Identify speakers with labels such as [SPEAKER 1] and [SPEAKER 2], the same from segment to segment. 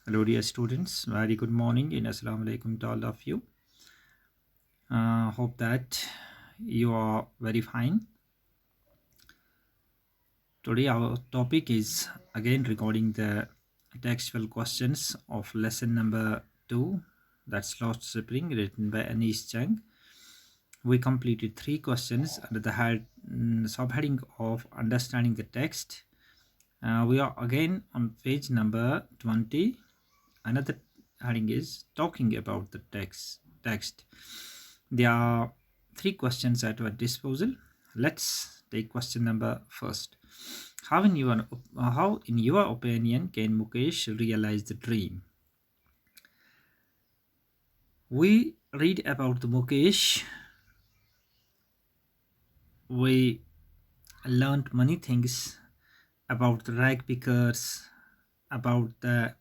[SPEAKER 1] Hello, dear students. Very good morning and assalamu alaikum to all of you. Hope that you are very fine. Today, our topic is again regarding the textual questions of lesson number 2, that's Lost Sibling, written by Anish Chang. We completed 3 questions under the subheading of understanding the text. We are again on page number 20. Another heading is talking about the text. There are 3 questions at our disposal. Let's take question number first. How in your opinion can Mukesh realize the dream? We read about the Mukesh. We learned many things about the rag pickers, about the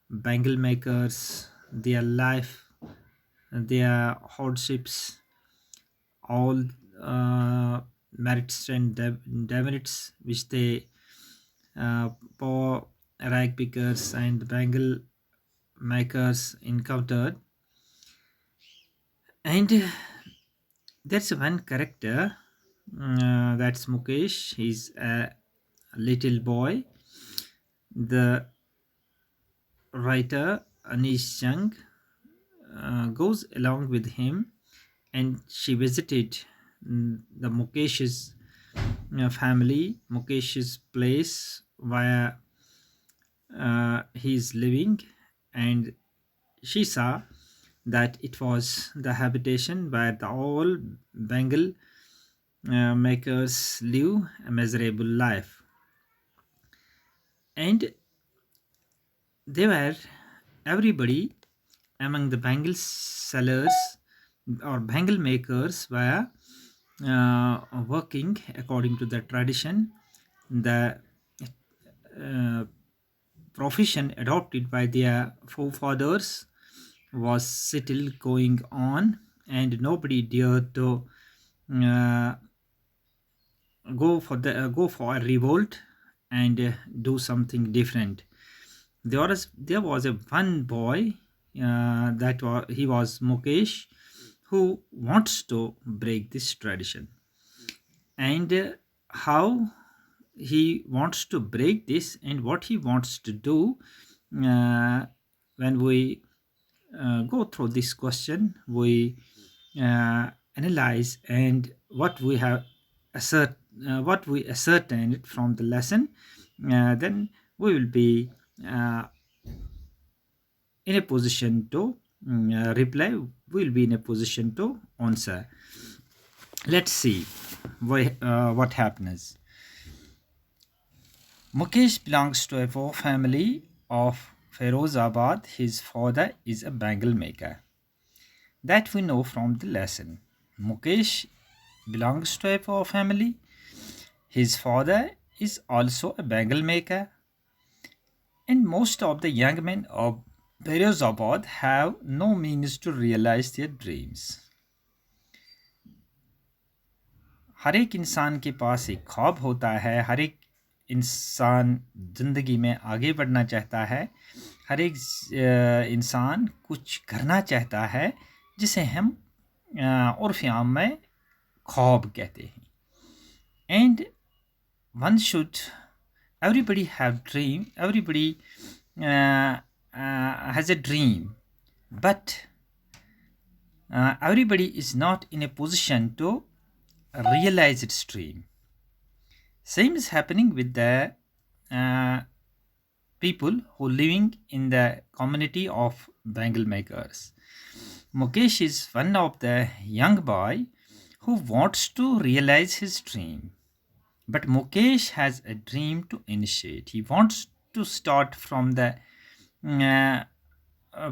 [SPEAKER 1] bangle makers, their life, their hardships, all merits and demerits which they poor rag pickers and bangle makers encountered. And there's one character, that's Mukesh. He's a little boy. The writer Anish Chang goes along with him, and she visited the Mukesh's family, Mukesh's place where he is living, and she saw that it was the habitation where the all bangle makers live a miserable life. And they were everybody among the bangle sellers or bangle makers were working according to the tradition, the profession adopted by their forefathers was still going on, and nobody dared to uh, go for a revolt and do something different. There was a one boy, he was Mukesh, who wants to break this tradition. And how he wants to break this and what he wants to do, when we go through this question, we analyze, and what we ascertained from the lesson, then we will be uh, in a position to reply. We will be in a position to answer. Let's see what happens. Mukesh belongs to a poor family of Ferozabad. His father is a bangle maker. That we know from the lesson. Mukesh belongs to a poor family. His father is also a bangle maker. And most of the young men of Ferozabad have no means to realize their dreams. हर एक इंसान के पास एक ख्वाब होता है, हर एक इंसान ज़िंदगी में आगे बढ़ना चाहता है, हर एक इंसान कुछ करना चाहता है जिसे हम उर्फ आम में ख्वाब कहते हैं. And one should, everybody have dream, everybody has a dream, but everybody is not in a position to realize its dream. Same is happening with the people who living in the community of bangle makers. Mukesh is one of the young boy who wants to realize his dream. But Mukesh has a dream to initiate. He wants to start from the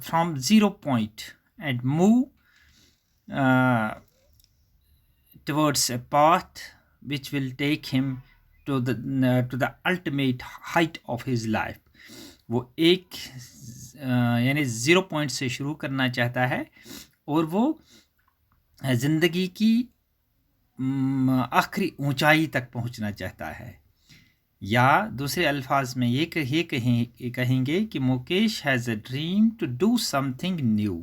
[SPEAKER 1] from 0 point and move towards a path which will take him to the ultimate height of his life. वो एक यानी 0 point से शुरू करना चाहता है और वो ज़िंदगी की आखिरी ऊंचाई तक पहुंचना चाहता है. या दूसरे अल्फाज में ये कहेंगे कि Mukesh has a dream to do something new.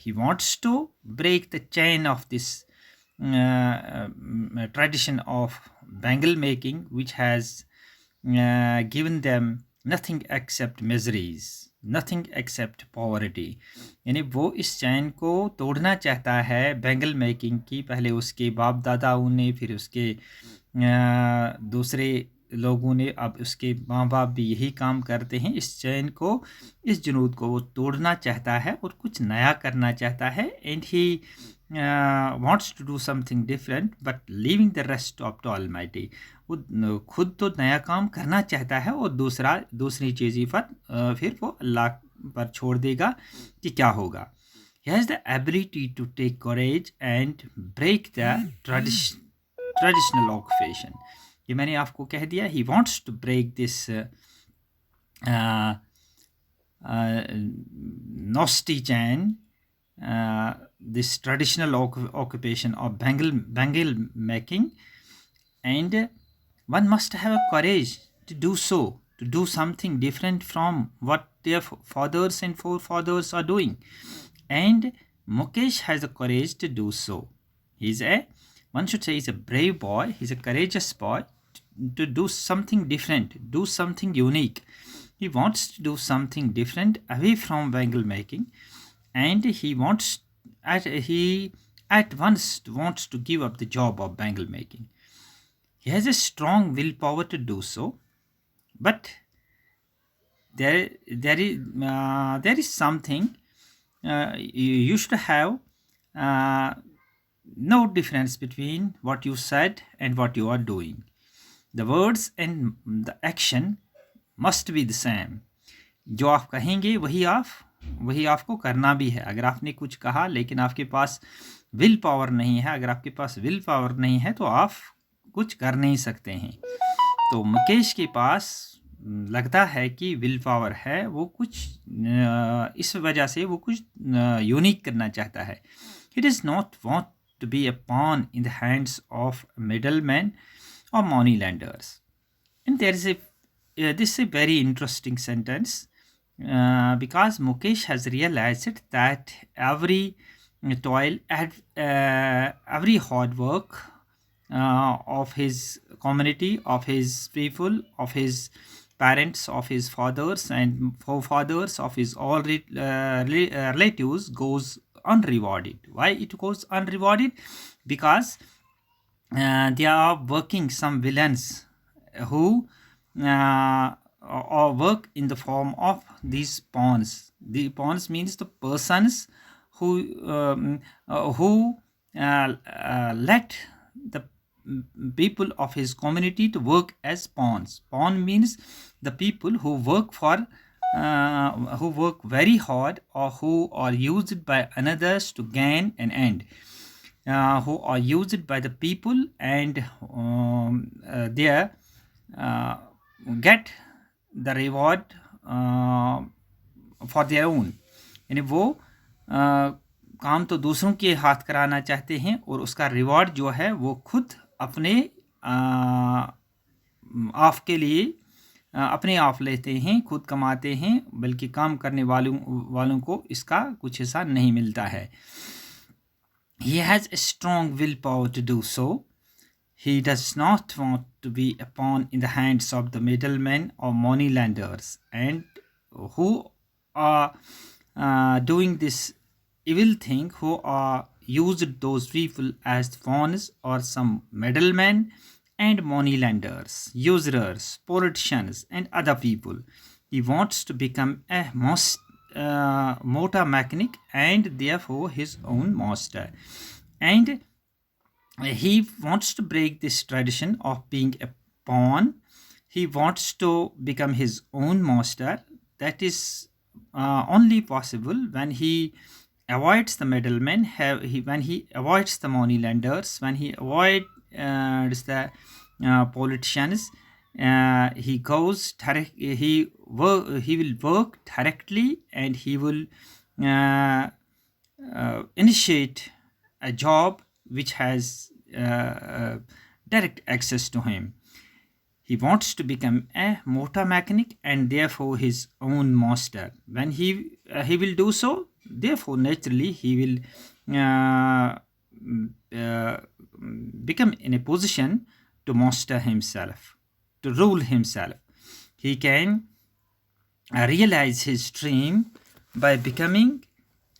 [SPEAKER 1] He wants to break the chain of this tradition of bangle making, which has given them nothing except miseries, nothing except poverty. यानी वो इस चैन को तोड़ना चाहता है बैंगल मेकिंग की. पहले उसके बाप दादाओं ने, फिर उसके दूसरे लोगों ने, अब उसके माँ बाप भी यही काम करते हैं. इस चैन को, इस जुनूद को वो तोड़ना चाहता है और कुछ नया करना चाहता है. And he wants to do something different but leaving the rest up to Almighty. वो खुद तो नया काम करना चाहता है और दूसरी चीज़ें पर फिर वो अल्लाह पर छोड़ देगा कि क्या होगा. He has the ability to take courage and break the traditional occupation. ये मैंने आपको कह दिया. He wants to break this nasty chain, this traditional occupation of bangle making, and one must have a courage to do so, to do something different from what their fathers and forefathers are doing. And Mukesh has the courage to do so. One should say he's a brave boy, he's a courageous boy to do something different, do something unique. He wants to do something different away from bangle making, and he at once wants to give up the job of bangle making. He has a strong willpower to do so, but there is something you should have no difference between what you said and what you are doing. The words and the action must be the same. जो आप कहेंगे वही आपको करना भी है. अगर आपने कुछ कहा लेकिन आपके पास विल पावर नहीं है, अगर आपके पास विल पावर नहीं है तो आप कुछ कर नहीं सकते हैं. तो मुकेश के पास लगता है कि विल पावर है, वो कुछ इस वजह से वो कुछ यूनिक करना चाहता है. He does not want to be a pawn in the hands of middlemen or money lenders. And there is this is a very interesting sentence because Mukesh has realized that every toil, every hard work of his community, of his people, of his parents, of his fathers and forefathers, of his all relatives goes unrewarded. Why it goes unrewarded? Because they are working some villains who or work in the form of these pawns. The pawns means the persons who let the people of his community to work as pawns. Pawn means the people who work who work very hard or who are used by others to gain an end. Who are used by the people and they get the reward for their own. यानी वो काम तो दूसरों के हाथ कराना चाहते हैं और उसका रिवॉर्ड जो है वो खुद अपने आप के लिए अपने आप लेते हैं, खुद कमाते हैं, बल्कि काम करने वालों को इसका कुछ हिस्सा नहीं मिलता है. He has a strong willpower to do so. He does not want to be a pawn in the hands of the middlemen or money lenders, and who are doing this evil thing, who are used those people as pawns or some middlemen and money lenders, usurers, politicians, and other people. He wants to become a motor mechanic and therefore his own master. And he wants to break this tradition of being a pawn. He wants to become his own master. That is only possible when he avoids the middlemen, when he avoids the money lenders, when he avoids the politicians. He goes direct, he will work directly, and he will initiate a job which has direct access to him. He wants to become a motor mechanic and therefore his own master. When he will do so, therefore naturally he will uh, become in a position to master himself, to rule himself. He can realize his dream by becoming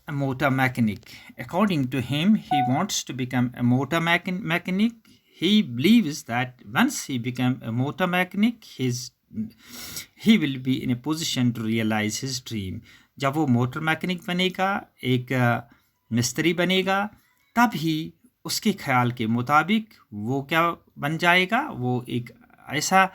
[SPEAKER 1] a motor mechanic. According to him, he wants to become a motor mechanic. He believes that once he becomes a motor mechanic, he will be in a position to realize his dream. जब वो motor mechanic बनेगा, एक मिस्त्री बनेगा, तब ही उसके ख्याल के मुताबिक वो क्या बन जाएगा, वो एक ऐसा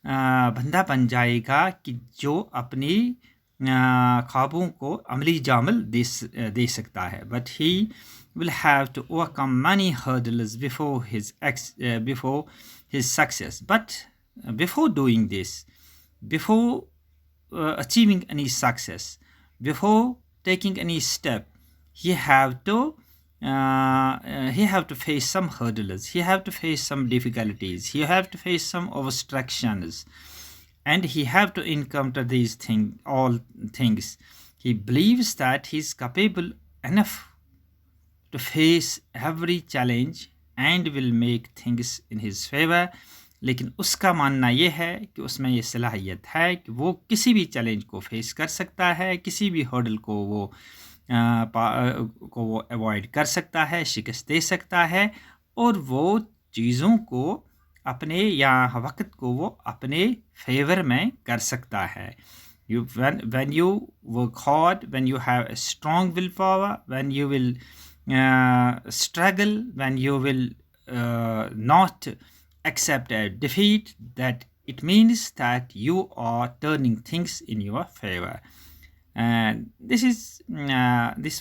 [SPEAKER 1] बंदा बन जाएगा कि जो अपनी ख्वाबों को अमली जामल दे सकता है. But he will have to overcome many hurdles before his success. But before doing this, before achieving any success, before taking any step, he have to face some hurdles. He have to face some difficulties. He have to face some obstructions, and he have to encounter all things. He believes that he is capable enough to face every challenge and will make things in his favor. लेकिन उसका मानना ये है कि उसमें ये सलाहियत है कि वो किसी भी चैलेंज को फेस कर सकता है, किसी भी हर्डल को वो अवॉइड कर सकता है, शिकस्त दे सकता है, और वो चीज़ों को अपने या वक्त को वो अपने फेवर में कर सकता है. When you work hard, when you have a strong willpower, when you will struggle, when you will not accept a defeat, that it means that you are turning things in your favor. And this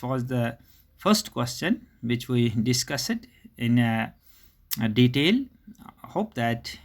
[SPEAKER 1] was the first question which we discussed in detail. I hope that